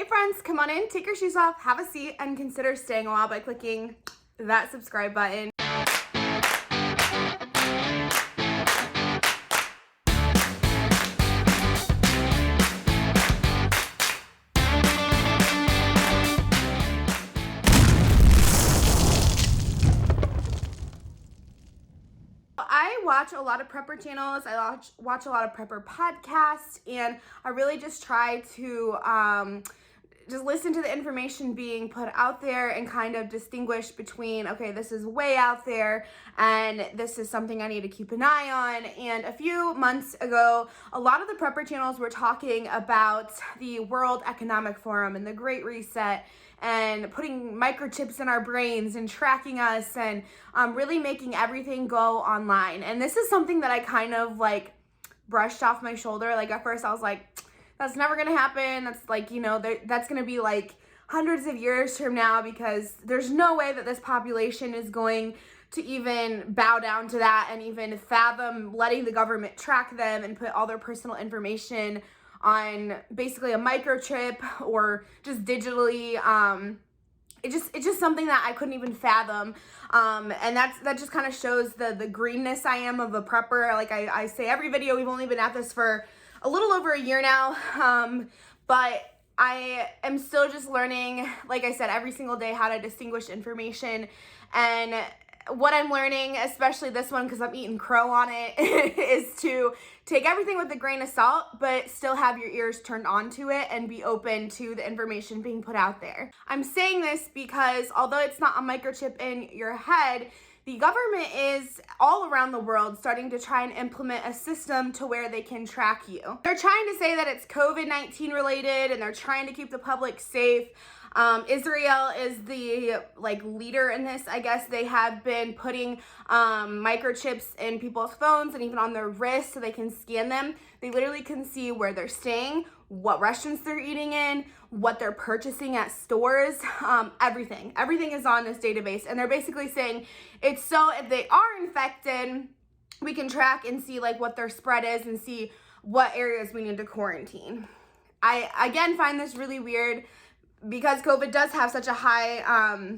Hey friends, come on in, take your shoes off, have a seat, and consider staying a while by clicking that subscribe button. I watch a lot of prepper channels, I watch a lot of prepper podcasts, and I really just try to just listen to the information being put out there and kind of distinguish between, okay, this is way out there and this is something I need to keep an eye on. And a few months ago, a lot of the prepper channels were talking about the World Economic Forum and the Great Reset and putting microchips in our brains and tracking us and really making everything go online. And this is something that I kind of like brushed off my shoulder. Like at first I was like, that's never gonna happen. That's like, that's gonna be like hundreds of years from now, because there's no way that this population is going to even bow down to that and even fathom letting the government track them and put all their personal information on basically a microchip or just digitally. It's just something that I couldn't even fathom. And that just kind of shows the greenness I am of a prepper. Like I say every video, we've only been at this for a little over a year now, but I am still just learning, like I said, every single day how to distinguish information. And what I'm learning, especially this one because I'm eating crow on it, is to take everything with a grain of salt, but still have your ears turned on to it and be open to the information being put out there. I'm saying this because although it's not a microchip in your head, the government is all around the world starting to try and implement a system to where they can track you. They're trying to say that it's COVID-19 related and they're trying to keep the public safe. Israel is the leader in this. I guess they have been putting microchips in people's phones and even on their wrists so they can scan them. They literally can see where they're staying, what restaurants they're eating in, what they're purchasing at stores, everything. Everything is on this database. And they're basically saying it's so if they are infected, we can track and see what their spread is and see what areas we need to quarantine. I, again, find this really weird because COVID does have such a high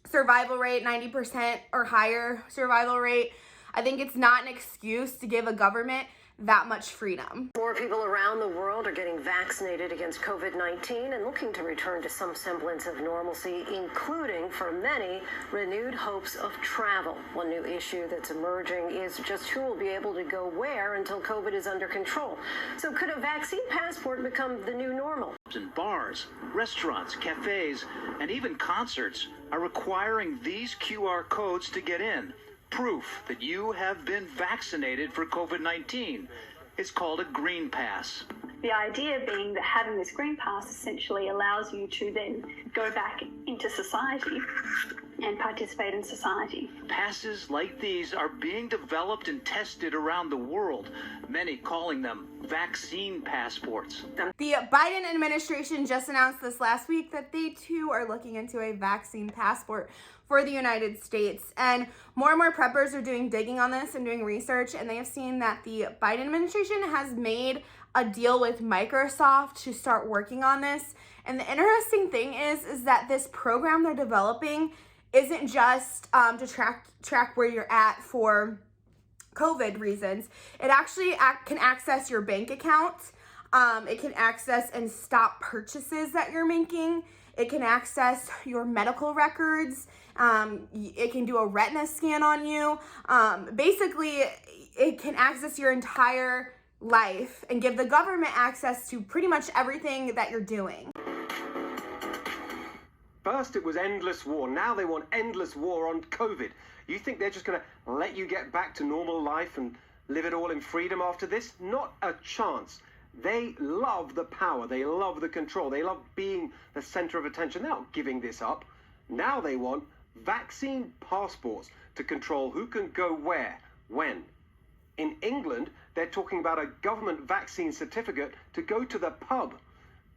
survival rate, 90% or higher survival rate. I think it's not an excuse to give a government that much freedom. More people around the world are getting vaccinated against COVID-19 and looking to return to some semblance of normalcy, including, for many, renewed hopes of travel. One new issue that's emerging is just who will be able to go where until COVID is under control. So could a vaccine passport become the new normal? And bars, restaurants, cafes, and even concerts are requiring these QR codes to get in. Proof that you have been vaccinated for COVID-19. It's called a green pass. The idea being that having this green pass essentially allows you to then go back into society and participate in society. Passes like these are being developed and tested around the world, many calling them vaccine passports. The Biden administration just announced this last week that they too are looking into a vaccine passport for the United States. And more preppers are doing digging on this and doing research, and they have seen that the Biden administration has made a deal with Microsoft to start working on this. And the interesting thing is that this program they're developing isn't just to track where you're at for COVID reasons. It actually can access your bank account. It can access and stop purchases that you're making. It can access your medical records. It can do a retina scan on you. Basically, it can access your entire life and give the government access to pretty much everything that you're doing. First it was endless war, now they want endless war on COVID. You think they're just going to let you get back to normal life and live it all in freedom after this? Not a chance. They love the power, they love the control, they love being the center of attention. They're not giving this up. Now they want vaccine passports to control who can go where, when. In England, they're talking about a government vaccine certificate to go to the pub.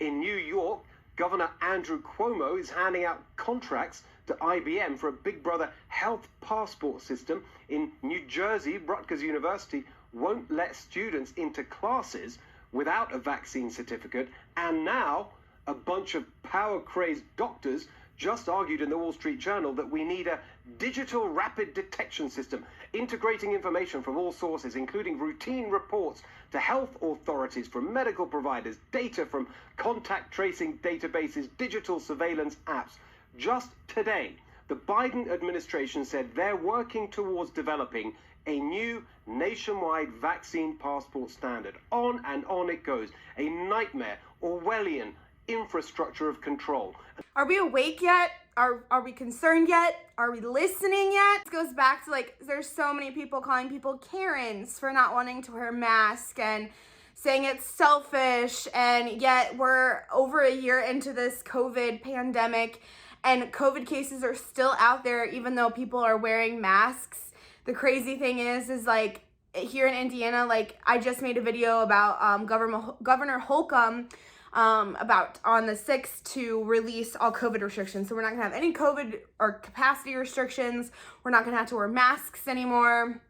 In New York, Governor Andrew Cuomo is handing out contracts to IBM for a Big Brother health passport system. In New Jersey, Rutgers University won't let students into classes without a vaccine certificate. And now A bunch of power-crazed doctors just argued in the Wall Street Journal that we need a digital rapid detection system, integrating information from all sources, including routine reports to health authorities from medical providers, data from contact tracing databases, digital surveillance apps. Just today, the Biden administration said they're working towards developing a new nationwide vaccine passport standard. On and on it goes. A nightmare, Orwellian infrastructure of control. Are we awake yet? Are we concerned yet? Are we listening yet? This goes back to, like, there's so many people calling people Karens for not wanting to wear a mask and saying it's selfish, and yet we're over a year into this COVID pandemic and COVID cases are still out there even though people are wearing masks. The crazy thing is like, here in Indiana, like, I just made a video about Governor Holcomb about on the 6th to release all COVID restrictions. So we're not gonna have any COVID or capacity restrictions. We're not gonna have to wear masks anymore.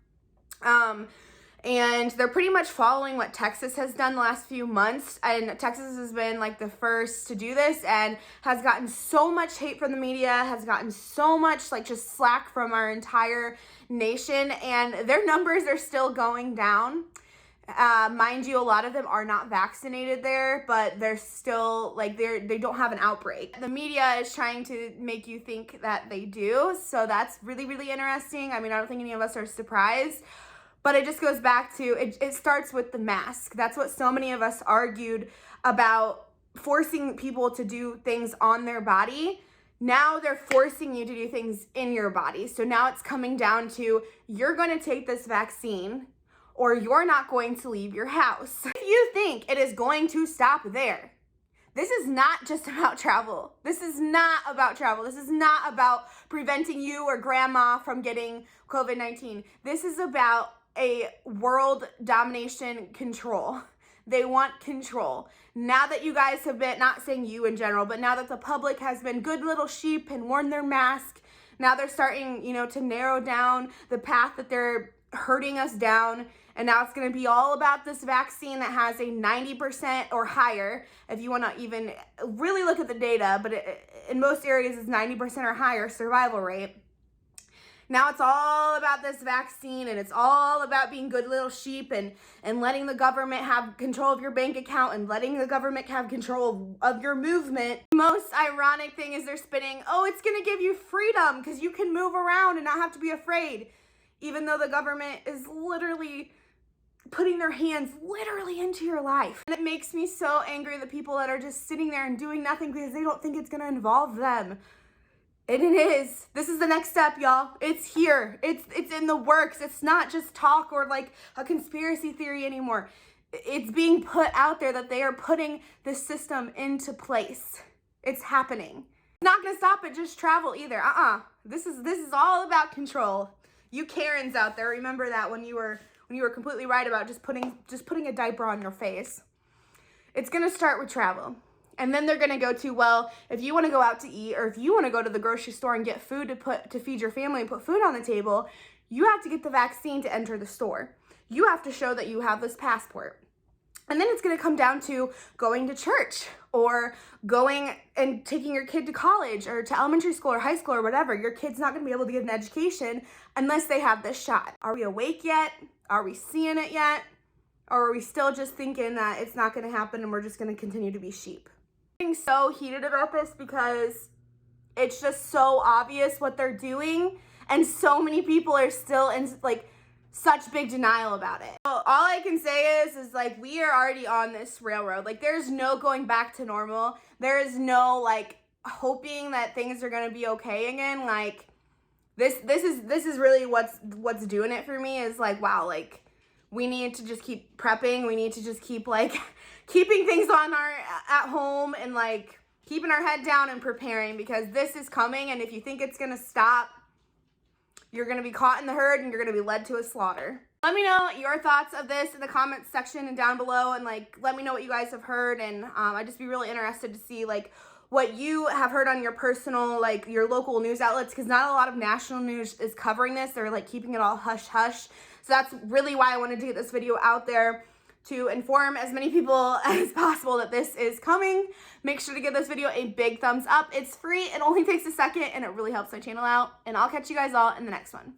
And they're pretty much following what Texas has done the last few months. And Texas has been like the first to do this and has gotten so much hate from the media, has gotten so much like just slack from our entire nation, and their numbers are still going down. Mind you, a lot of them are not vaccinated there, but they're still like they don't have an outbreak. The media is trying to make you think that they do, so that's really, really interesting. I mean, I don't think any of us are surprised, but it just goes back to it starts with the mask. That's what so many of us argued about, forcing people to do things on their body. Now they're forcing you to do things in your body. So now it's coming down to, you're going to take this vaccine or you're not going to leave your house. If you think it is going to stop there, this is not just about travel. This is not about travel. This is not about preventing you or grandma from getting COVID-19. This is about a world domination control. They want control. Now that you guys have been, not saying you in general, but now that the public has been good little sheep and worn their mask, now they're starting, to narrow down the path that they're hurting us down. And now it's going to be all about this vaccine that has a 90% or higher, if you want to even really look at the data, but in most areas it's 90% or higher survival rate. Now it's all about this vaccine, and it's all about being good little sheep and letting the government have control of your bank account and letting the government have control of your movement. The most ironic thing is they're spinning, oh, it's going to give you freedom because you can move around and not have to be afraid, even though the government is literally putting their hands literally into your life. And it makes me so angry, the people that are just sitting there and doing nothing because they don't think it's going to involve them. And it is. This is the next step, y'all. It's here. It's in the works. It's not just talk or like a conspiracy theory anymore. It's being put out there that they are putting this system into place. It's happening. It's not gonna stop at just travel either. This is all about control. You Karens out there, remember that when you were completely right about just putting a diaper on your face. It's gonna start with travel. And then they're going to go to, well, if you want to go out to eat, or if you want to go to the grocery store and get food to feed your family and put food on the table, you have to get the vaccine to enter the store. You have to show that you have this passport. And then it's going to come down to going to church or going and taking your kid to college or to elementary school or high school or whatever. Your kid's not going to be able to get an education unless they have this shot. Are we awake yet? Are we seeing it yet? Or are we still just thinking that it's not going to happen and we're just going to continue to be sheep? So heated about this because it's just so obvious what they're doing, and so many people are still in like such big denial about it. So all I can say is like, we are already on this railroad. Like, there's no going back to normal. There is no like hoping that things are gonna be okay again. Like this is really what's doing it for me, is like, wow, like we need to just keep prepping. We need to just keep like keeping things on at home and like keeping our head down and preparing, because this is coming. And if you think it's gonna stop, you're gonna be caught in the herd and you're gonna be led to a slaughter. Let me know your thoughts of this in the comments section and down below, and like let me know what you guys have heard. And I'd just be really interested to see like what you have heard on your personal, like your local news outlets, because not a lot of national news is covering this. They're like keeping it all hush hush. So that's really why I wanted to get this video out there, to inform as many people as possible that this is coming. Make sure to give this video a big thumbs up. It's free, it only takes a second, and it really helps my channel out. And I'll catch you guys all in the next one.